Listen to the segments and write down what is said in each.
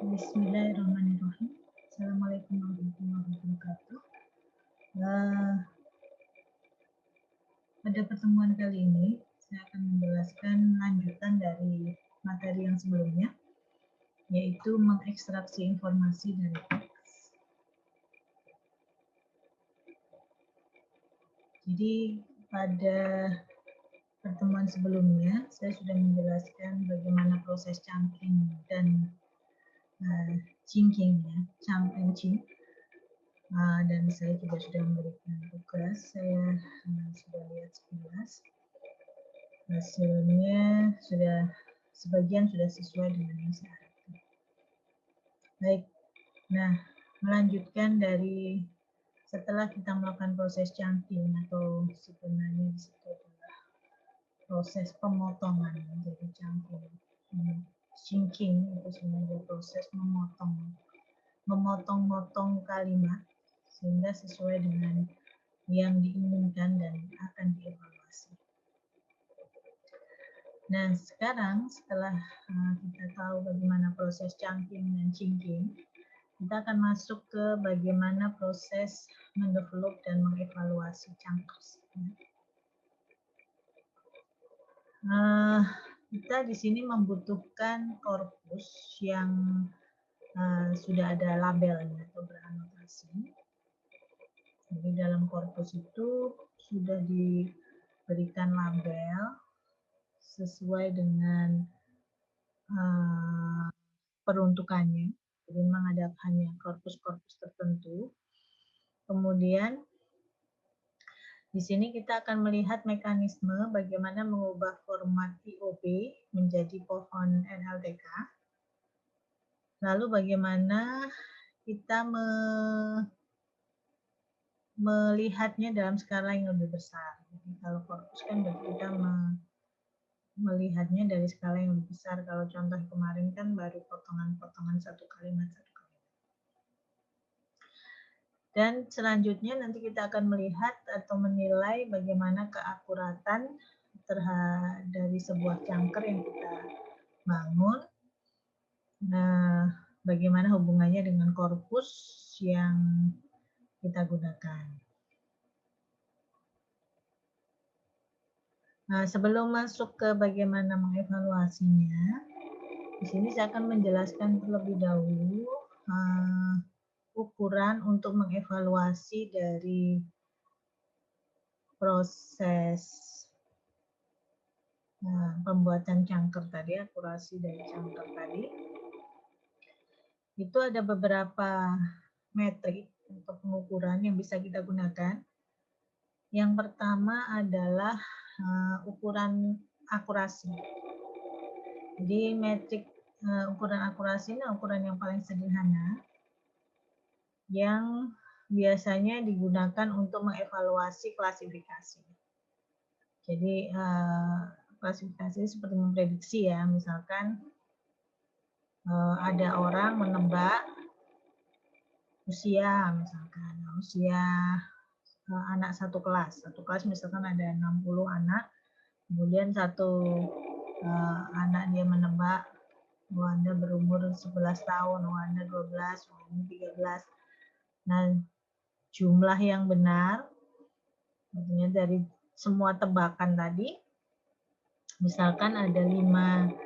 Bismillahirrahmanirrahim. Assalamualaikum warahmatullahi wabarakatuh. Nah, pada pertemuan kali ini, saya akan menjelaskan lanjutan dari materi yang sebelumnya, yaitu mengekstraksi informasi dari teks. Jadi, pada pertemuan sebelumnya, saya sudah menjelaskan bagaimana proses chunking dan chinking, ya, chunk and chink. Dan saya juga sudah memberikan tugas, saya sudah lihat sekilas. Hasilnya sudah sebagian sudah sesuai dengan yang saya harapkan. Baik, nah melanjutkan dari setelah kita melakukan proses chunking atau sebenarnya di situ adalah proses pemotongan menjadi chunking. Chunking itu sebenarnya proses memotong-motong kalimat sehingga sesuai dengan yang diinginkan dan akan dievaluasi. Nah, sekarang setelah kita tahu bagaimana proses chunking dan chinking, kita akan masuk ke bagaimana proses mendevelop dan mengevaluasi chunkers. Kita di sini membutuhkan korpus yang sudah ada labelnya atau beranotasi. Jadi dalam korpus itu sudah diberikan label sesuai dengan peruntukannya. Jadi memang ada hanya korpus-korpus tertentu. Kemudian di sini kita akan melihat mekanisme bagaimana mengubah format IOB menjadi pohon NLTK. Lalu bagaimana kita melihatnya dalam skala yang lebih besar. Jadi kalau korpus kan berarti kita melihatnya dari skala yang lebih besar. Kalau contoh kemarin kan baru potongan-potongan satu kalimat. Dan selanjutnya nanti kita akan melihat atau menilai bagaimana keakuratan dari sebuah chunker yang kita bangun. Nah, bagaimana hubungannya dengan korpus yang kita gunakan. Nah, sebelum masuk ke bagaimana mengevaluasinya, di sini saya akan menjelaskan terlebih dahulu ukuran untuk mengevaluasi dari proses pembuatan chunker tadi, akurasi dari chunker tadi. Itu ada beberapa metrik untuk pengukuran yang bisa kita gunakan. Yang pertama adalah ukuran akurasi. Jadi metrik ukuran akurasi ini ukuran yang paling sederhana yang biasanya digunakan untuk mengevaluasi klasifikasi. Jadi klasifikasi seperti memprediksi, ya, misalkan ada orang menebak usia, misalkan usia anak satu kelas misalkan ada 60 anak, kemudian satu anak dia menebak bahwa Anda berumur 11 tahun, Anda 12, Anda 13. Nah, jumlah yang benar, artinya dari semua tebakan tadi, misalkan ada 60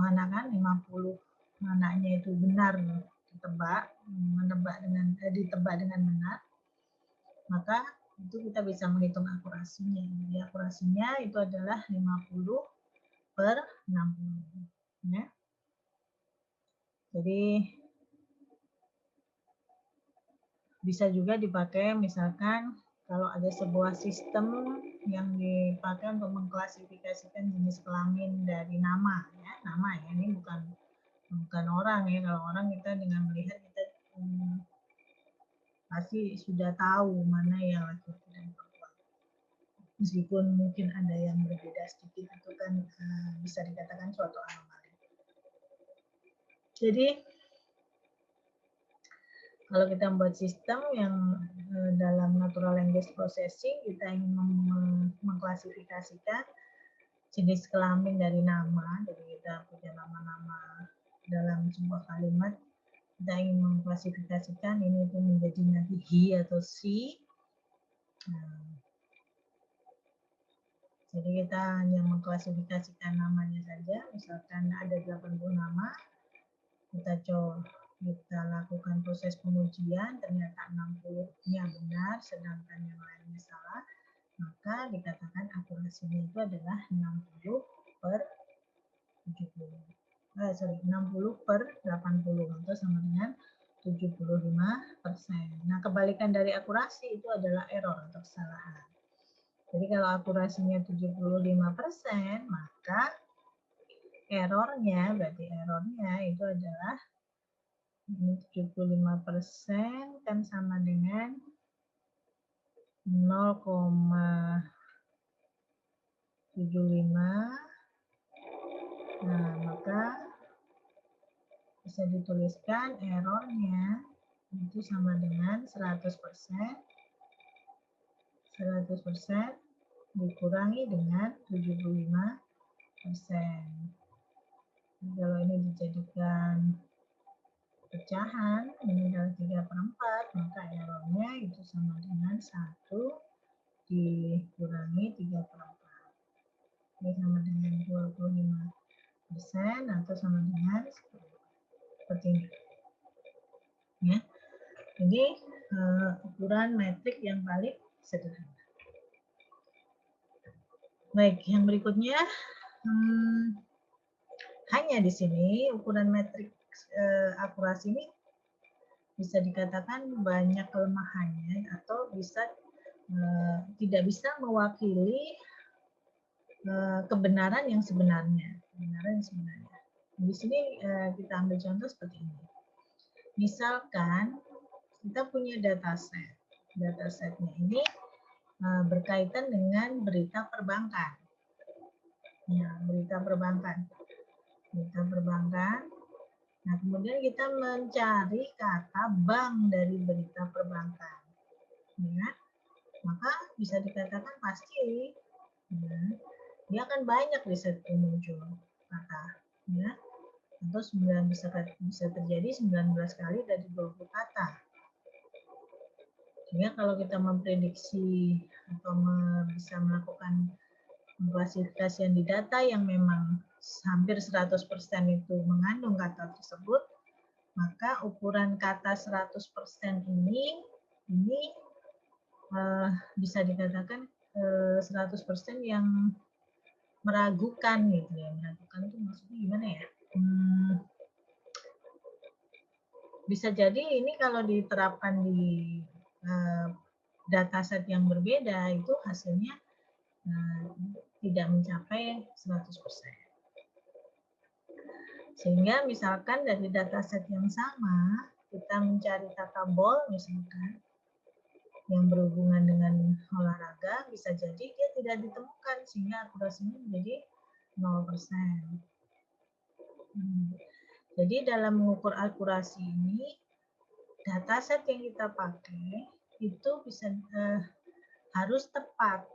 anak kan, 50 anaknya itu benar ditebak dengan benar, maka itu kita bisa menghitung akurasinya. Jadi akurasinya itu adalah 50/60. Ya. Jadi bisa juga dipakai misalkan kalau ada sebuah sistem yang dipakai untuk mengklasifikasikan jenis kelamin dari nama, ya. Nama, ya, ini bukan orang, ya. Kalau orang kita dengan melihat kita pasti sudah tahu mana yang laki-laki dan perempuan. Meskipun mungkin ada yang berbeda sedikit, itu kan bisa dikatakan suatu anomali. Jadi kalau kita membuat sistem yang dalam natural language processing, kita ingin mengklasifikasikan jenis kelamin dari nama, jadi kita punya nama-nama dalam sebuah kalimat kita ingin mengklasifikasikan ini itu menjadi nanti he atau she. Nah, jadi kita hanya mengklasifikasikan namanya saja. Misalkan ada 80 nama, kita lakukan proses pengujian, ternyata 60-nya benar, sedangkan yang lainnya salah, maka dikatakan akurasinya itu adalah 60 per 70. 60 per 80, atau sama dengan 75%. Nah, kebalikan dari akurasi itu adalah error atau kesalahan. Jadi kalau akurasinya 75%, maka berarti errornya itu adalah 75% kan sama dengan 0,75. Nah, maka bisa dituliskan errornya itu sama dengan 100%. 100% dikurangi dengan 75%. Kalau ini dijadikan pecahan, ini adalah 3/4, maka errornya itu sama dengan 1 dikurangi 3/4. Ini sama dengan 25% atau sama dengan 10. Seperti ini. Ya. Jadi ukuran metrik yang paling sederhana. Baik, yang berikutnya hanya di sini ukuran metrik akurasi ini bisa dikatakan banyak kelemahannya atau bisa tidak bisa mewakili kebenaran yang sebenarnya. Di sini kita ambil contoh seperti ini. Misalkan kita punya dataset. Datasetnya ini berkaitan dengan berita perbankan. Ya, berita perbankan. Nah, kemudian kita mencari kata bank dari berita perbankan. Ya, maka bisa dikatakan pasti ya, dia akan banyak di situ muncul kata. Ya, atau bisa terjadi 19 kali dari 20 kata. Sehingga kalau kita memprediksi atau bisa melakukan klasifikasian di data yang memang hampir 100% itu mengandung kata tersebut, maka ukuran kata 100% ini bisa dikatakan 100% yang meragukan gitu ya. Meragukan itu maksudnya gimana ya? Bisa jadi ini kalau diterapkan di dataset yang berbeda itu hasilnya tidak mencapai 100%. Sehingga misalkan dari dataset yang sama, kita mencari kata ball misalkan, yang berhubungan dengan olahraga, bisa jadi dia tidak ditemukan, sehingga akurasinya menjadi 0%. Jadi dalam mengukur akurasi ini, dataset yang kita pakai itu bisa harus tepat.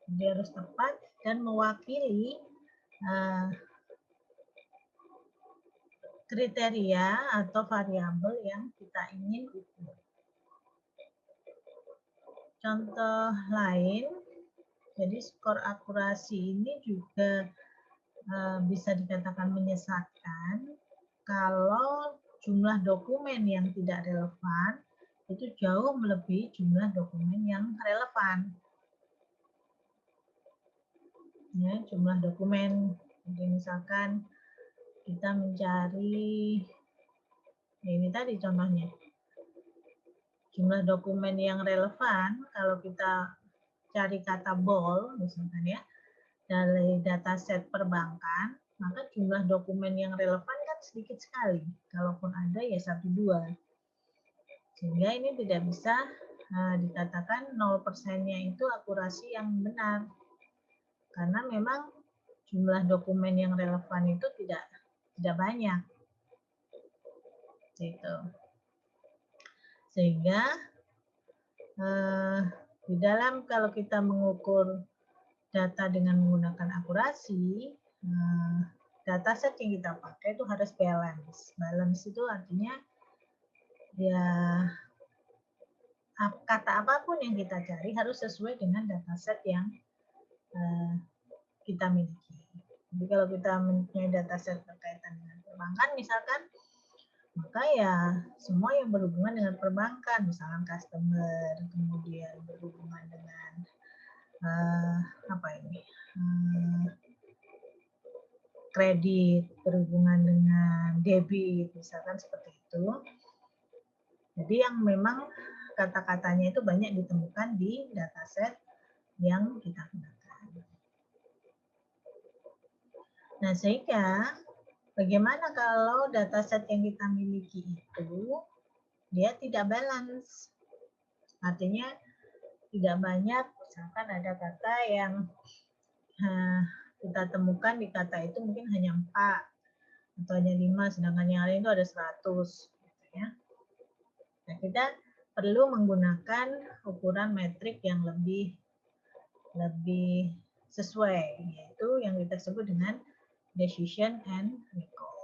Dia harus tepat dan mewakili kriteria atau variabel yang kita ingin ukur. Contoh lain, jadi skor akurasi ini juga bisa dikatakan menyesatkan kalau jumlah dokumen yang tidak relevan itu jauh melebihi jumlah dokumen yang relevan. Ya, jumlah dokumen, jadi misalkan kita mencari, ini tadi contohnya, jumlah dokumen yang relevan, kalau kita cari kata ball, misalkan ya, dari dataset perbankan, maka jumlah dokumen yang relevan kan sedikit sekali. Kalaupun ada ya 1-2. Sehingga ini tidak bisa dikatakan 0%-nya itu akurasi yang benar. Karena memang jumlah dokumen yang relevan itu tidak banyak. Gitu. Sehingga di dalam kalau kita mengukur data dengan menggunakan akurasi, dataset yang kita pakai itu harus balance. Balance itu artinya ya kata apapun yang kita cari harus sesuai dengan dataset yang kita miliki. Jadi kalau kita mempunyai dataset berkaitan dengan perbankan misalkan, maka ya semua yang berhubungan dengan perbankan, misalkan customer, kemudian berhubungan dengan kredit, berhubungan dengan debit, misalkan seperti itu. Jadi yang memang kata-katanya itu banyak ditemukan di dataset yang kita gunakan. Nah, sehingga bagaimana kalau dataset yang kita miliki itu dia tidak balance? Artinya tidak banyak, misalkan ada kata yang kita temukan di kata itu mungkin hanya 4 atau hanya 5, sedangkan yang lain itu ada 100. Gitu ya. Nah, kita perlu menggunakan ukuran metrik yang lebih sesuai, yaitu yang kita sebut dengan decision and recall.